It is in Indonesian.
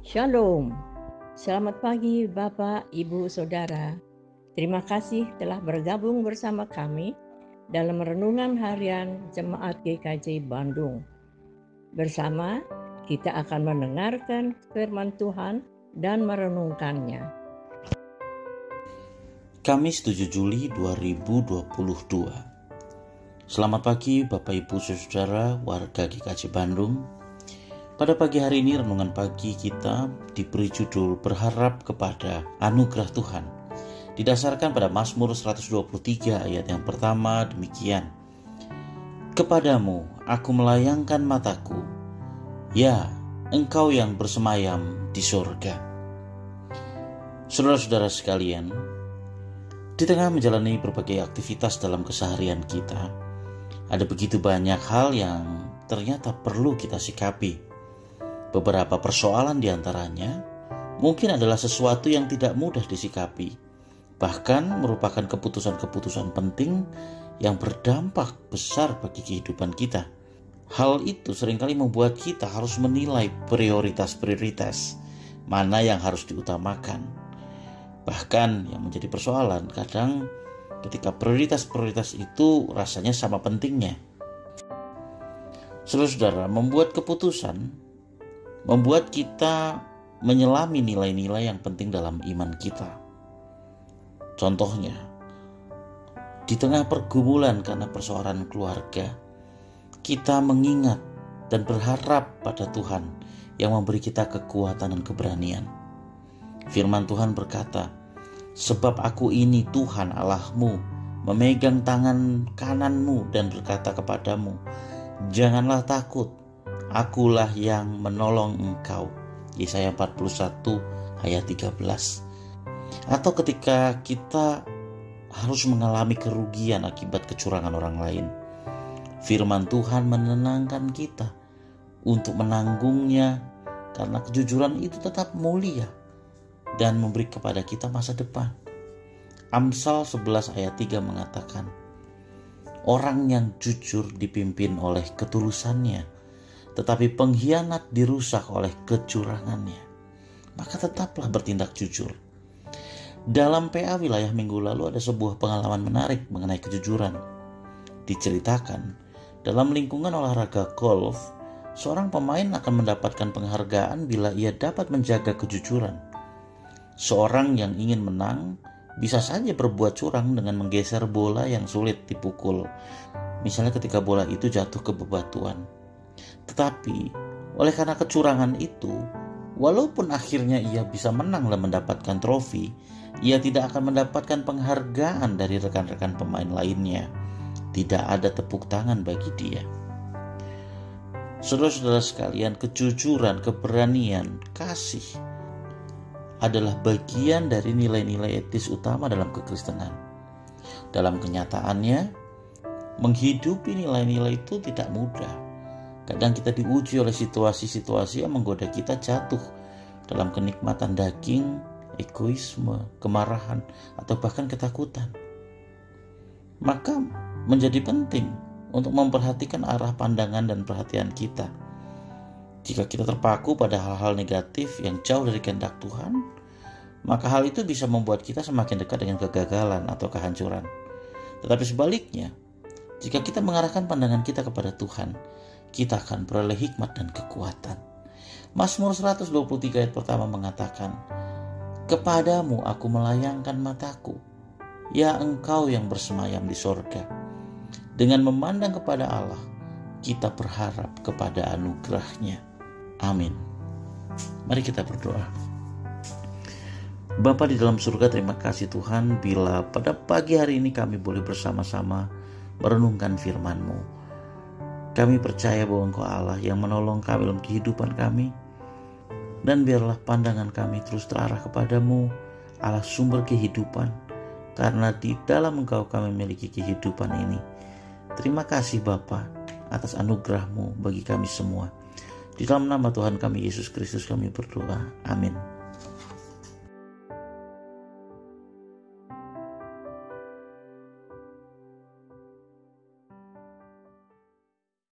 Shalom, selamat pagi Bapak, Ibu, Saudara. Terima kasih telah bergabung bersama kami dalam Renungan Harian Jemaat GKJ Bandung. Bersama kita akan mendengarkan firman Tuhan dan merenungkannya. Kamis 7 Juli 2022. Selamat pagi Bapak Ibu Saudara warga GKJ Bandung. Pada pagi hari ini renungan pagi kita diberi judul Berharap kepada Anugerah Tuhan. Didasarkan pada Mazmur 123 ayat yang pertama demikian. Kepadamu aku melayangkan mataku, ya Engkau yang bersemayam di surga. Saudara-saudara sekalian, di tengah menjalani berbagai aktivitas dalam keseharian kita, ada begitu banyak hal yang ternyata perlu kita sikapi. Beberapa persoalan diantaranya mungkin adalah sesuatu yang tidak mudah disikapi, bahkan merupakan keputusan-keputusan penting yang berdampak besar bagi kehidupan kita. Hal itu seringkali membuat kita harus menilai prioritas-prioritas mana yang harus diutamakan. Bahkan yang menjadi persoalan kadang ketika prioritas-prioritas itu rasanya sama pentingnya. Saudara-saudara, membuat keputusan membuat kita menyelami nilai-nilai yang penting dalam iman kita. Contohnya, di tengah pergumulan karena persoalan keluarga, kita mengingat dan berharap pada Tuhan yang memberi kita kekuatan dan keberanian. Firman Tuhan berkata, sebab aku ini Tuhan Allahmu, memegang tangan kananmu dan berkata kepadamu, janganlah takut, akulah yang menolong engkau. Yesaya 41 ayat 13. Atau ketika kita harus mengalami kerugian akibat kecurangan orang lain, firman Tuhan menenangkan kita untuk menanggungnya karena kejujuran itu tetap mulia dan memberi kepada kita masa depan. Amsal 11 ayat 3 mengatakan, orang yang jujur dipimpin oleh ketulusannya, tetapi pengkhianat dirusak oleh kecurangannya. Maka tetaplah bertindak jujur. Dalam PA wilayah minggu lalu ada sebuah pengalaman menarik mengenai kejujuran. Diceritakan, dalam lingkungan olahraga golf, seorang pemain akan mendapatkan penghargaan bila ia dapat menjaga kejujuran. Seorang yang ingin menang bisa saja berbuat curang dengan menggeser bola yang sulit dipukul. Misalnya ketika bola itu jatuh ke bebatuan. Tetapi oleh karena kecurangan itu, walaupun akhirnya ia bisa menang dan mendapatkan trofi, ia tidak akan mendapatkan penghargaan dari rekan-rekan pemain lainnya. Tidak ada tepuk tangan bagi dia. Saudara-saudara sekalian, kejujuran, keberanian, kasih adalah bagian dari nilai-nilai etis utama dalam kekristenan. Dalam kenyataannya, menghidupi nilai-nilai itu tidak mudah. Kadang kita diuji oleh situasi-situasi yang menggoda kita jatuh dalam kenikmatan daging, egoisme, kemarahan, atau bahkan ketakutan. Maka menjadi penting untuk memperhatikan arah pandangan dan perhatian kita. Jika kita terpaku pada hal-hal negatif yang jauh dari kehendak Tuhan, maka hal itu bisa membuat kita semakin dekat dengan kegagalan atau kehancuran. Tetapi sebaliknya, jika kita mengarahkan pandangan kita kepada Tuhan, kita akan beroleh hikmat dan kekuatan. Mazmur 123 ayat pertama mengatakan, kepadamu aku melayangkan mataku, ya Engkau yang bersemayam di sorga. Dengan memandang kepada Allah, kita berharap kepada anugerah-Nya. Amin. Mari kita berdoa. Bapa di dalam surga, terima kasih Tuhan bila pada pagi hari ini kami boleh bersama-sama merenungkan firman-Mu. Kami percaya bahwa Engkau Allah yang menolong kami dalam kehidupan kami, dan biarlah pandangan kami terus terarah kepadamu, Allah sumber kehidupan, karena di dalam Engkau kami memiliki kehidupan ini. Terima kasih Bapa atas anugerah-Mu bagi kami semua. Di dalam nama Tuhan kami Yesus Kristus kami berdoa. Amin.